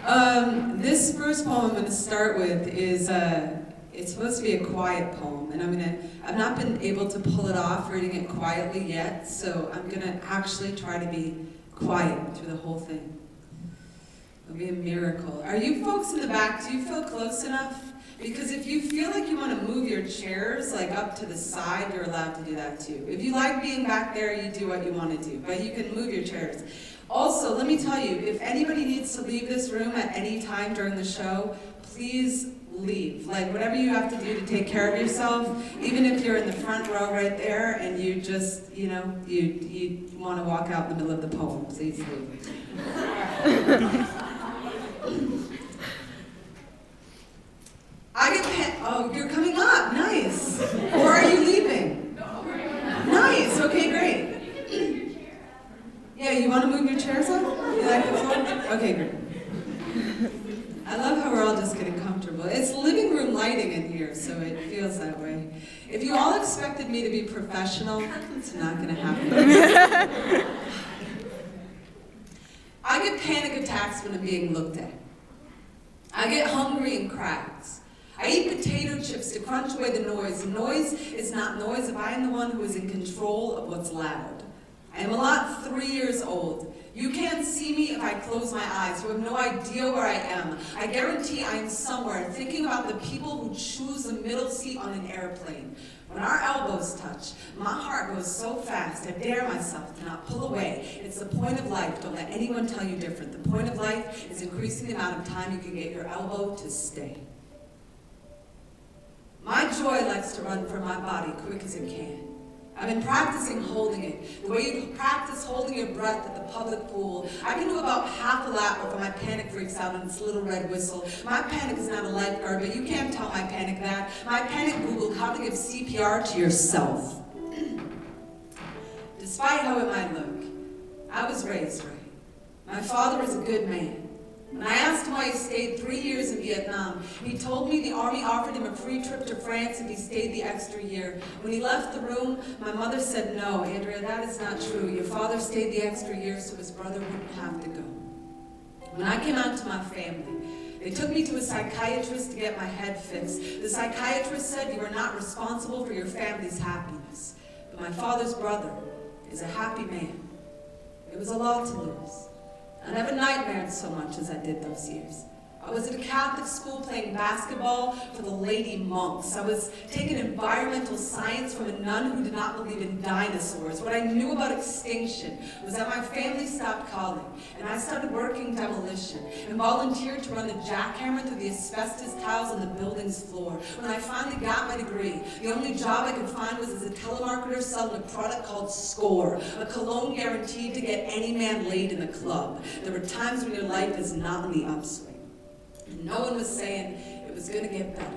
This first poem I'm going to start with is, it's supposed to be a quiet poem, and I've not been able to pull it off reading it quietly yet, so I'm going to actually try to be quiet through the whole thing. It'll be a miracle. Are you folks in the back, do you feel close enough? Because if you feel like you want to move your chairs like up to the side, you're allowed to do that too. If you like being back there, you do what you want to do, but you can move your chairs. Also, let me tell you, if anybody needs to leave this room at any time during the show, please leave. Like, whatever you have to do to take care of yourself, even if you're in the front row right there and you just, you want to walk out in the middle of the poem, please leave. Oh, you're coming up, nice. Or are you leaving? Nice, okay, great. Yeah, you want to move your chairs up? You like the floor? Okay, great. I love how we're all just getting comfortable. It's living room lighting in here, so it feels that way. If you all expected me to be professional, it's not going to happen. I get panic attacks when I'm being looked at. I get hungry in crowds. I eat potato chips to crunch away the noise. Noise is not noise if I am the one who is in control of what's loud. I am a lot 3 years old. You can't see me if I close my eyes. You have no idea where I am. I guarantee I am somewhere thinking about the people who choose the middle seat on an airplane. When our elbows touch, my heart goes so fast, I dare myself to not pull away. It's the point of life. Don't let anyone tell you different. The point of life is increasing the amount of time you can get your elbow to stay. My joy likes to run from my body quick as it can. I've been practicing holding it. The way you practice holding your breath at the public pool. I can do about half a lap before my panic freaks out on its little red whistle. My panic is not a lifeguard, but you can't tell my panic that. My panic Googled how to give CPR to yourself. Despite how it might look, I was raised right. My father is a good man. When I asked him why he stayed 3 years in Vietnam, he told me the Army offered him a free trip to France if he stayed the extra year. When he left the room, my mother said, "No, Andrea, that is not true. Your father stayed the extra year so his brother wouldn't have to go." When I came out to my family, they took me to a psychiatrist to get my head fixed. The psychiatrist said, "You are not responsible for your family's happiness." But my father's brother is a happy man. It was a lot to lose. I never nightmared so much as I did those years. I was at a Catholic school playing basketball for the lady monks. I was taking environmental science from a nun who did not believe in dinosaurs. What I knew about extinction was that my family stopped calling, and I started working demolition and volunteered to run the jackhammer through the asbestos tiles on the building's floor. When I finally got my degree, the only job I could find was as a telemarketer selling a product called Score, a cologne guaranteed to get any man laid in a club. There were times when your life is not in the upswing. And no one was saying it was going to get better.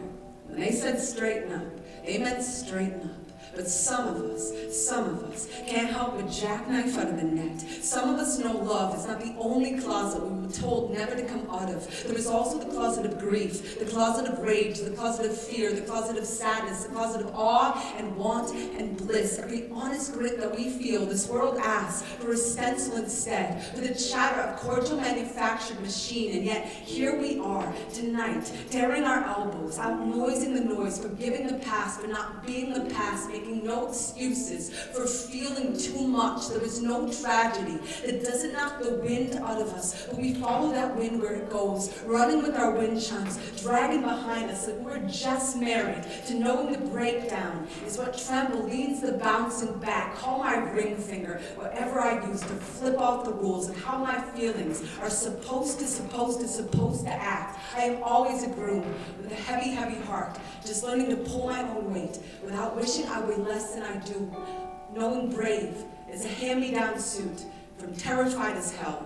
When they said straighten up, they meant straighten up. But some of us can't help but jackknife out of the net. Some of us know love is not the only closet we were told never to come out of. There is also the closet of grief, the closet of rage, the closet of fear, the closet of sadness, the closet of awe and want and bliss. Every honest grit that we feel, this world asks for a stencil instead, for the chatter of cordial manufactured machine. And yet here we are tonight, tearing our elbows, out-noising the noise, forgiving the past for not being the past, making no excuses for feeling too much. There is no tragedy that doesn't knock the wind out of us, but we follow that wind where it goes, running with our wind chimes, dragging behind us like we're just married to knowing the breakdown is what trampolines the bouncing back. Call my ring finger, whatever I use to flip off the rules and how my feelings are supposed to act. I am always a groom with a heavy, heavy heart, just learning to pull my own weight without wishing I weighed less than I do. Knowing brave is a hand-me-down suit from terrified as hell.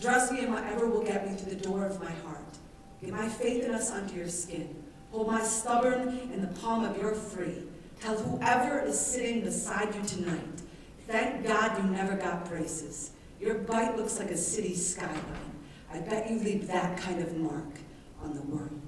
Dress me in whatever will get me through the door of my heart. Get my faith in us under your skin. Hold my stubborn in the palm of your free. Tell whoever is sitting beside you tonight, thank God you never got braces. Your bite looks like a city skyline. I bet you leave that kind of mark on the world.